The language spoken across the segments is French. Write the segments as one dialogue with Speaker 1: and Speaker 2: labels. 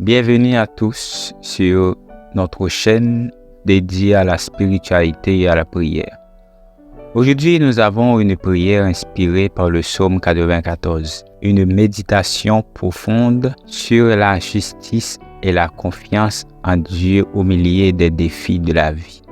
Speaker 1: Bienvenue à tous sur notre chaîne dédiée à la spiritualité et à la prière. Aujourd'hui, nous avons une prière inspirée par le psaume 94, une méditation profonde sur la justice et la confiance en Dieu au milieu des défis de la vie.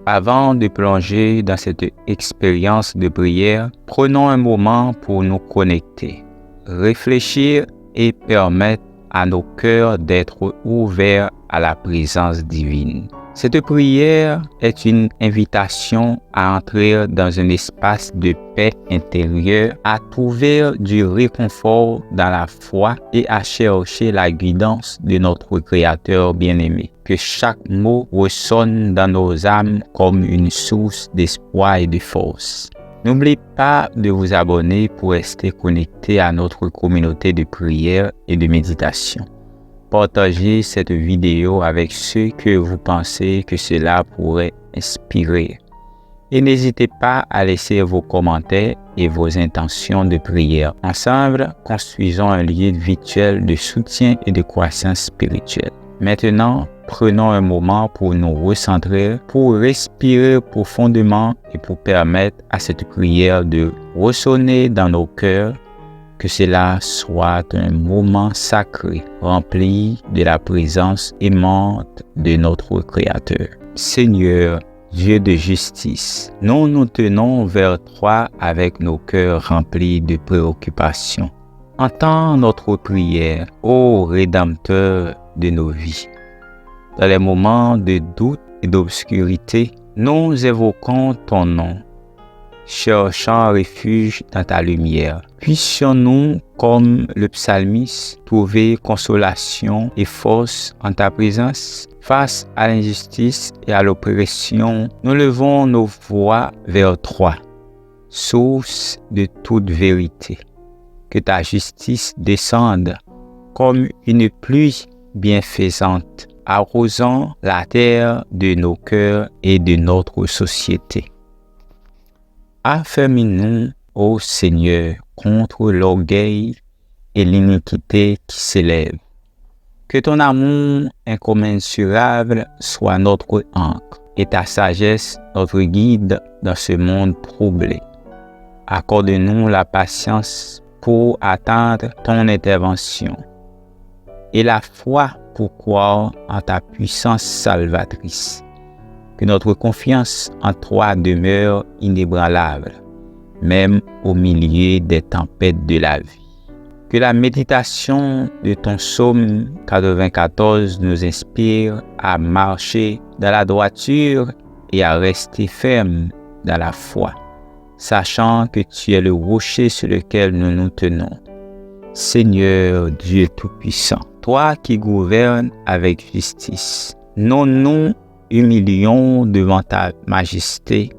Speaker 1: Avant de plonger dans cette expérience de prière, prenons un moment pour nous connecter, réfléchir et permettre à nos cœurs d'être ouverts à la présence divine. Cette prière est une invitation à entrer dans un espace de paix intérieure, à trouver du réconfort dans la foi et à chercher la guidance de notre Créateur bien-aimé. Que chaque mot ressonne dans nos âmes comme une source d'espoir et de force. N'oubliez pas de vous abonner pour rester connecté à notre communauté de prière et de méditation. Partagez cette vidéo avec ceux que vous pensez que cela pourrait inspirer. Et n'hésitez pas à laisser vos commentaires et vos intentions de prière. Ensemble, construisons un lieu virtuel de soutien et de croissance spirituelle. Maintenant, prenons un moment pour nous recentrer, pour respirer profondément et pour permettre à cette prière de ressonner dans nos cœurs. Que cela soit un moment sacré, rempli de la présence aimante de notre Créateur. Seigneur, Dieu de justice, nous nous tenons vers toi avec nos cœurs remplis de préoccupations. Entends notre prière, ô Rédempteur de nos vies. Dans les moments de doute et d'obscurité, nous évoquons ton nom, cherchant refuge dans ta lumière. Puissions-nous, comme le psalmiste, trouver consolation et force en ta présence. Face à l'injustice et à l'oppression, nous levons nos voix vers toi, source de toute vérité. Que ta justice descende comme une pluie bienfaisante, arrosant la terre de nos cœurs et de notre société. Affermis-nous, ô Seigneur, contre l'orgueil et l'iniquité qui s'élèvent. Que ton amour incommensurable soit notre ancre et ta sagesse notre guide dans ce monde troublé. Accorde-nous la patience pour attendre ton intervention et la foi pour croire en ta puissance salvatrice. Que notre confiance en toi demeure inébranlable, même au milieu des tempêtes de la vie. Que la méditation de ton psaume 94 nous inspire à marcher dans la droiture et à rester ferme dans la foi, sachant que tu es le rocher sur lequel nous nous tenons. Seigneur Dieu Tout-Puissant, toi qui gouvernes avec justice, nous humilions devant ta majesté,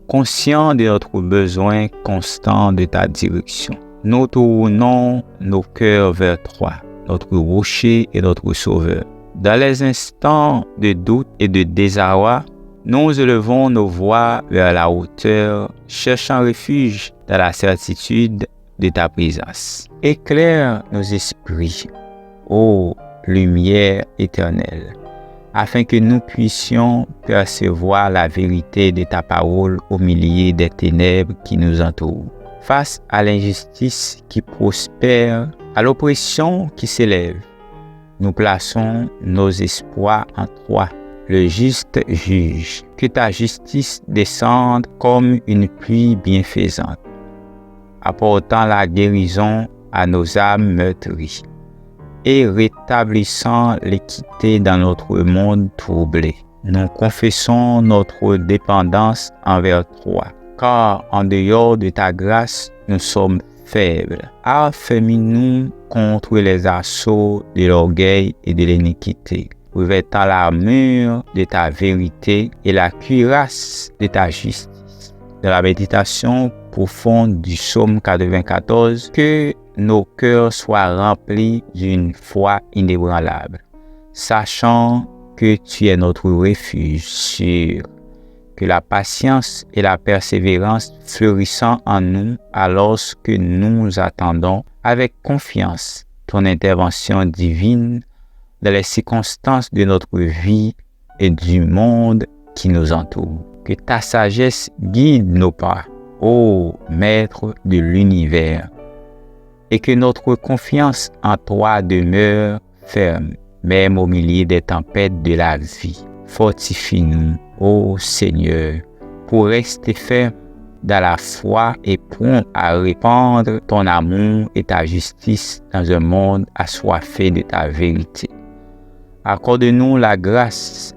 Speaker 1: conscients de notre besoin constant de ta direction. Nous tournons nos cœurs vers toi, notre rocher et notre sauveur. Dans les instants de doute et de désarroi, nous élevons nos voix vers la hauteur, cherchant refuge dans la certitude de ta présence. Éclaire nos esprits, ô lumière éternelle, afin que nous puissions percevoir la vérité de ta parole au milieu des ténèbres qui nous entourent. Face à l'injustice qui prospère, à l'oppression qui s'élève, nous plaçons nos espoirs en toi, le juste juge. Que ta justice descende comme une pluie bienfaisante, apportant la guérison à nos âmes meurtries et rétablissant l'équité dans notre monde troublé. Nous confessons notre dépendance envers toi, car en dehors de ta grâce, nous sommes faibles. Affermis-nous contre les assauts de l'orgueil et de l'iniquité, revêtant l'armure de ta vérité et la cuirasse de ta justice. Dans la méditation profonde du psaume 94, que nos cœurs soient remplis d'une foi inébranlable, sachant que tu es notre refuge sûr, que la patience et la persévérance fleurissant en nous alors que nous attendons avec confiance ton intervention divine dans les circonstances de notre vie et du monde qui nous entoure. Que ta sagesse guide nos pas, ô Maître de l'univers, et que notre confiance en toi demeure ferme, même au milieu des tempêtes de la vie. Fortifie-nous, ô Seigneur, pour rester ferme dans la foi et prompt à répandre ton amour et ta justice dans un monde assoiffé de ta vérité. Accorde-nous la grâce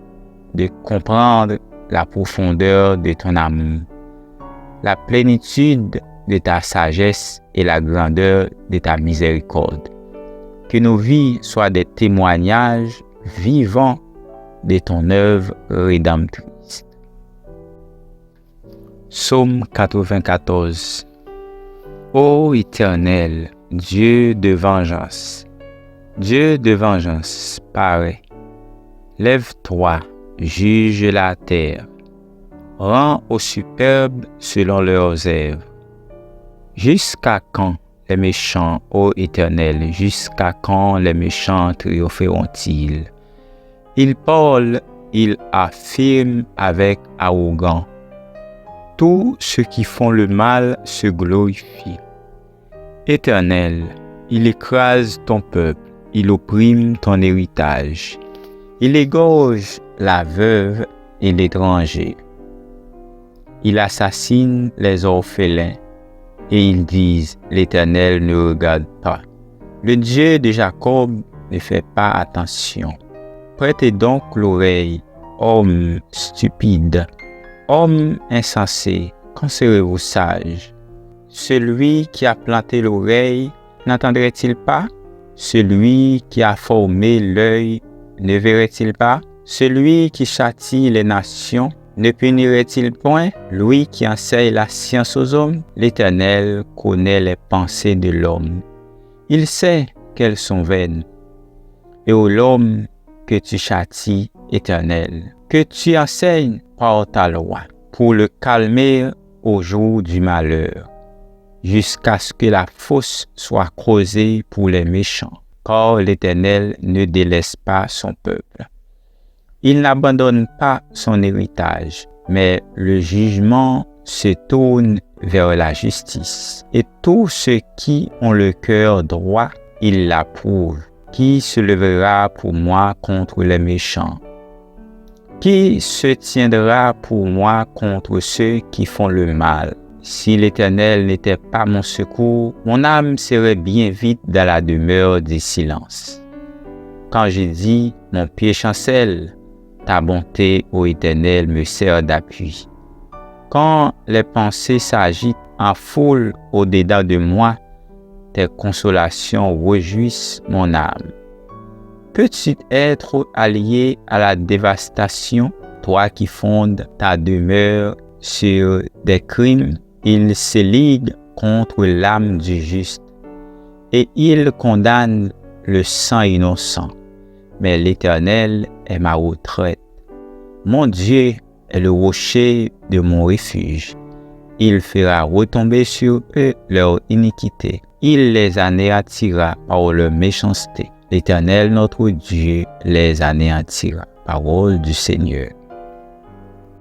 Speaker 1: de comprendre la profondeur de ton amour, la plénitude de ta sagesse et la grandeur de ta miséricorde. Que nos vies soient des témoignages vivants de ton œuvre rédemptrice. Psaume 94. Ô Éternel, Dieu de vengeance, paraît. Lève-toi, juge la terre. Rends aux superbes selon leurs œuvres. Jusqu'à quand les méchants, ô Éternel, jusqu'à quand les méchants triompheront-ils? Ils parlent, ils affirment avec arrogance. Tous ceux qui font le mal se glorifient. Éternel, il écrase ton peuple, il opprime ton héritage. Il égorge la veuve et l'étranger. Il assassine les orphelins et ils disent, l'Éternel ne regarde pas. Le Dieu de Jacob ne fait pas attention. Prêtez donc l'oreille, hommes stupides. Homme insensé, quand serez-vous sage? Celui qui a planté l'oreille n'entendrait-il pas? Celui qui a formé l'œil ne verrait-il pas? Celui qui châtie les nations ne punirait-il point? Lui qui enseigne la science aux hommes, l'Éternel connaît les pensées de l'homme. Il sait qu'elles sont vaines. Et ô l'homme que tu châties, Éternel, que tu enseignes par ta loi, pour le calmer au jour du malheur, jusqu'à ce que la fosse soit creusée pour les méchants, car l'Éternel ne délaisse pas son peuple. Il n'abandonne pas son héritage, mais le jugement se tourne vers la justice. Et tous ceux qui ont le cœur droit, il l'approuve. Qui se lèvera pour moi contre les méchants? Qui se tiendra pour moi contre ceux qui font le mal? Si l'Éternel n'était pas mon secours, mon âme serait bien vite dans la demeure du silence. Quand j'ai dit, mon pied chancelle, ta bonté, ô Éternel, me sert d'appui. Quand les pensées s'agitent en foule au-dedans de moi, tes consolations réjouissent mon âme. Peux-tu être allié à la dévastation, toi qui fondes ta demeure sur des crimes? Il se ligue contre l'âme du juste et il condamne le sang innocent. Mais l'Éternel est ma retraite. Mon Dieu est le rocher de mon refuge. Il fera retomber sur eux leur iniquité. Il les anéantira par leur méchanceté. L'Éternel, notre Dieu, les anéantira. Parole du Seigneur.